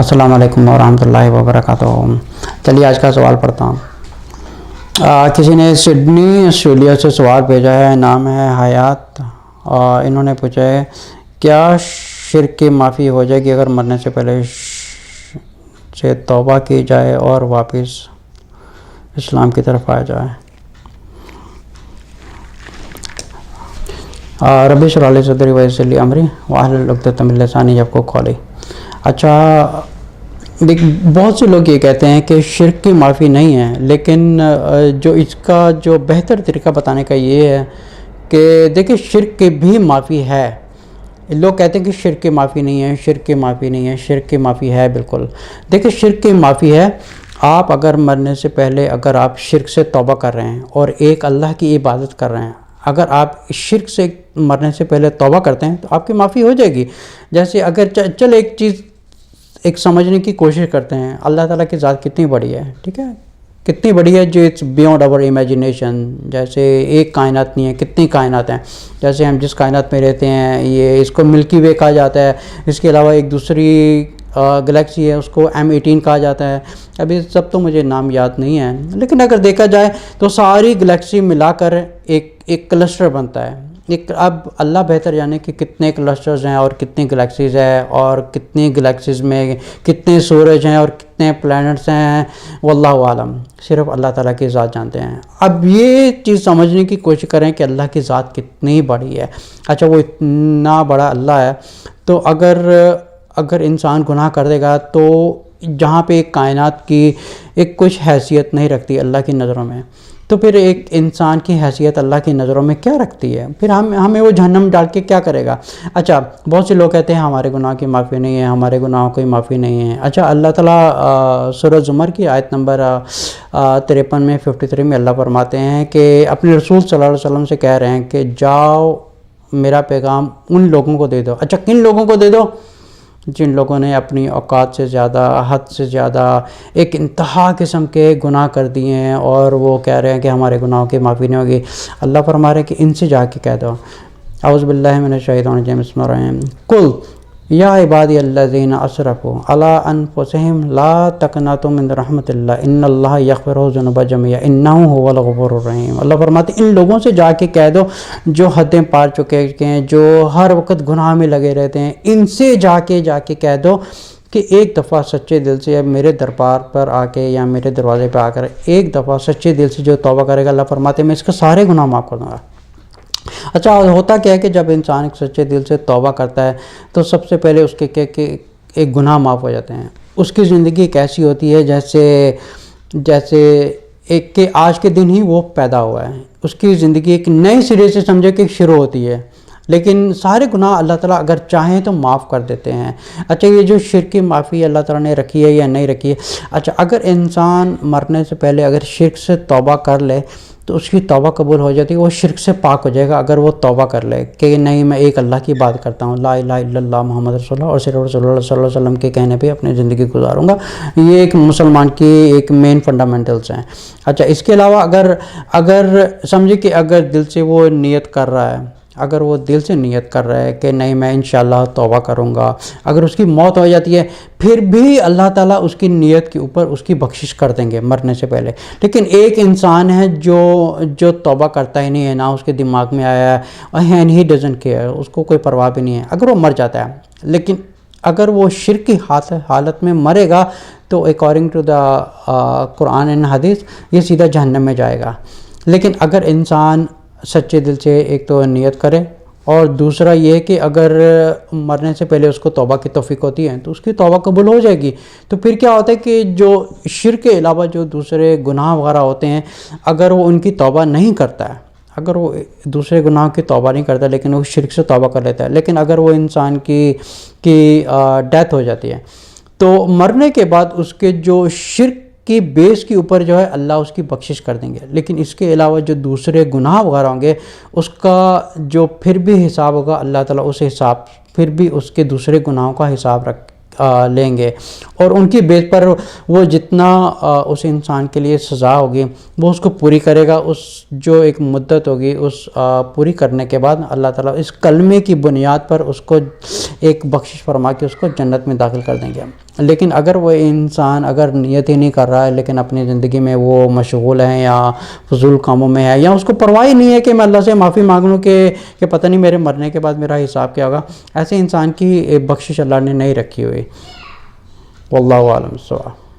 السلام علیکم ورحمۃ اللہ وبرکاتہ۔ چلیے آج کا سوال پڑھتا ہوں۔ کسی نے سڈنی آسٹریلیا سے سوال بھیجا ہے، نام ہے حیات، اور انہوں نے پوچھا ہے کیا شرک کی معافی ہو جائے گی اگر مرنے سے پہلے سے توبہ کی جائے اور واپس اسلام کی طرف آ جائے؟ رب اشرح لی صدری ویسر لی امری واحلل عقدۃ من لسانی یفقہوا قولی۔ اچھا، بہت سے لوگ یہ کہتے ہیں کہ شرک کی معافی نہیں ہے، لیکن جو اس کا جو بہتر طریقہ بتانے کا یہ ہے کہ دیکھیں شرک کی بھی معافی ہے۔ لوگ کہتے ہیں کہ شرک کی معافی نہیں ہے، شرک کی معافی نہیں ہے، شرک کی معافی ہے۔ بالکل دیکھیں شرک کی معافی ہے۔ آپ اگر مرنے سے پہلے اگر آپ شرک سے توبہ کر رہے ہیں اور ایک اللہ کی عبادت کر رہے ہیں، اگر آپ شرک سے مرنے سے پہلے توبہ کرتے ہیں تو آپ کی معافی ہو جائے گی۔ جیسے اگر چل ایک چیز ایک سمجھنے کی کوشش کرتے ہیں، اللہ تعالیٰ کی ذات کتنی بڑی ہے، ٹھیک ہے، کتنی بڑی ہے، جو اٹس بیونڈ آور امیجنیشن۔ جیسے ایک کائنات نہیں ہے، کتنی کائنات ہیں۔ جیسے ہم جس کائنات میں رہتے ہیں، یہ اس کو ملکی وے کہا جاتا ہے۔ اس کے علاوہ ایک دوسری گلیکسی ہے، اس کو M18 کہا جاتا ہے۔ ابھی سب تو مجھے نام یاد نہیں ہے، لیکن اگر دیکھا جائے تو ساری گلیکسی ملا کر ایک کلسٹر بنتا ہے۔ اب اللہ بہتر جانے کہ کتنے کلسٹرز ہیں اور کتنی گلیکسیز ہیں، اور کتنی گلیکسیز میں کتنے سورج ہیں اور کتنے پلانٹس ہیں، واللہ عالم، صرف اللہ تعالیٰ کی ذات جانتے ہیں۔ اب یہ چیز سمجھنے کی کوشش کریں کہ اللہ کی ذات کتنی بڑی ہے۔ اچھا، وہ اتنا بڑا اللہ ہے، تو اگر انسان گناہ کر دے گا تو جہاں پہ ایک کائنات کی ایک کچھ حیثیت نہیں رکھتی اللہ کی نظروں میں، تو پھر ایک انسان کی حیثیت اللہ کی نظروں میں کیا رکھتی ہے؟ پھر ہمیں وہ جہنم ڈال کے کیا کرے گا؟ اچھا، بہت سے لوگ کہتے ہیں ہمارے گناہ کی معافی نہیں ہے، ہمارے گناہوں کی معافی نہیں ہے۔ اچھا، اللہ تعالیٰ سورہ زمر کی آیت نمبر 53 میں 53 میں اللہ فرماتے ہیں کہ اپنے رسول صلی اللہ علیہ وسلم سے کہہ رہے ہیں کہ جاؤ میرا پیغام ان لوگوں کو دے دو۔ اچھا، کن لوگوں کو دے دو؟ جن لوگوں نے اپنی اوقات سے زیادہ، حد سے زیادہ ایک انتہا قسم کے گناہ کر دیے ہیں، اور وہ کہہ رہے ہیں کہ ہمارے گناہوں کی معافی نہیں ہوگی۔ اللہ فرما رہے ہیں کہ ان سے جا کے کہہ دو، اعوذ باللہ من الشیطان الرجیم، بسم اللہ الرحمن الرحیم، قل یا عبادی الذین اسرفوا علی انفسہم لا تقنطوا من رحمت اللہ ان اللہ یغفر الذنوب جميعا انہ هو الغفور الرحیم۔ اللہ فرماتے ہیں ان لوگوں سے جا کے کہہ دو جو حدیں پار چکے ہیں، جو ہر وقت گناہ میں لگے رہتے ہیں، ان سے جا کے کہہ دو کہ ایک دفعہ سچے دل سے میرے دربار پر آ کے یا میرے دروازے پہ آ کر ایک دفعہ سچے دل سے جو توبہ کرے گا، اللہ فرماتے ہیں میں اس کے سارے گناہ معاف کر دوں گا۔ اچھا، ہوتا کیا ہے کہ جب انسان ایک سچے دل سے توبہ کرتا ہے تو سب سے پہلے اس کے ایک گناہ معاف ہو جاتے ہیں۔ اس کی زندگی ایک ایسی ہوتی ہے جیسے ایک کہ آج کے دن ہی وہ پیدا ہوا ہے، اس کی زندگی ایک نئے سرے سے سمجھے کہ شروع ہوتی ہے، لیکن سارے گناہ اللہ تعالیٰ اگر چاہیں تو معاف کر دیتے ہیں۔ اچھا، یہ جو شرک کی معافی اللہ تعالیٰ نے رکھی ہے یا نہیں رکھی ہے، اچھا اگر انسان مرنے سے پہلے اگر شرک سے توبہ کر لے تو اس کی توبہ قبول ہو جاتی ہے، وہ شرک سے پاک ہو جائے گا اگر وہ توبہ کر لے کہ نہیں میں ایک اللہ کی بات کرتا ہوں، لا الہ الا اللہ محمد رسول اللہ، اور صرف رسول اللہ صلی اللہ علیہ وسلم کے کہنے پہ اپنی زندگی گزاروں گا۔ یہ ایک مسلمان کی ایک مین فنڈامنٹلز ہیں۔ اچھا، اس کے علاوہ اگر سمجھے کہ اگر دل سے وہ نیت کر رہا ہے، اگر وہ دل سے نیت کر رہا ہے کہ نہیں میں انشاءاللہ توبہ کروں گا، اگر اس کی موت ہو جاتی ہے پھر بھی اللہ تعالیٰ اس کی نیت کے اوپر اس کی بخشش کر دیں گے مرنے سے پہلے۔ لیکن ایک انسان ہے جو توبہ کرتا ہی نہیں ہے، نہ اس کے دماغ میں آیا ہے، اینڈ ہی ڈزنٹ کیئر، اس کو کوئی پرواہ بھی نہیں ہے، اگر وہ مر جاتا ہے، لیکن اگر وہ شرک کی حالت میں مرے گا تو according to the Quran and hadith یہ سیدھا جہنم میں جائے گا۔ لیکن اگر انسان سچے دل سے ایک تو نیت کرے، اور دوسرا یہ کہ اگر مرنے سے پہلے اس کو توبہ کی توفیق ہوتی ہے تو اس کی توبہ قبول ہو جائے گی۔ تو پھر کیا ہوتا ہے کہ جو شرک کے علاوہ جو دوسرے گناہ وغیرہ ہوتے ہیں، اگر وہ ان کی توبہ نہیں کرتا ہے، اگر وہ دوسرے گناہ کی توبہ نہیں کرتا لیکن وہ شرک سے توبہ کر لیتا ہے، لیکن اگر وہ انسان کی ڈیتھ ہو جاتی ہے تو مرنے کے بعد اس کے جو شرک کی بیس کے اوپر جو ہے اللہ اس کی بخشش کر دیں گے، لیکن اس کے علاوہ جو دوسرے گناہ وغیرہ ہوں گے اس کا جو پھر بھی حساب ہوگا، اللہ تعالیٰ اس حساب پھر بھی اس کے دوسرے گناہوں کا حساب لیں گے، اور ان کی بیس پر وہ جتنا اس انسان کے لیے سزا ہوگی وہ اس کو پوری کرے گا۔ اس جو ایک مدت ہوگی اس پوری کرنے کے بعد اللہ تعالیٰ اس کلمے کی بنیاد پر اس کو ایک بخشش فرما کے اس کو جنت میں داخل کر دیں گے۔ لیکن اگر وہ انسان اگر نیت ہی نہیں کر رہا ہے لیکن اپنی زندگی میں وہ مشغول ہے یا فضول کاموں میں ہے یا اس کو پرواہ ہی نہیں ہے کہ میں اللہ سے معافی مانگ لوں کہ پتہ نہیں میرے مرنے کے بعد میرا حساب کیا ہوگا، ایسے انسان کی بخشش اللہ نے نہیں رکھی ہوئی۔ واللہ اعلم الصواب۔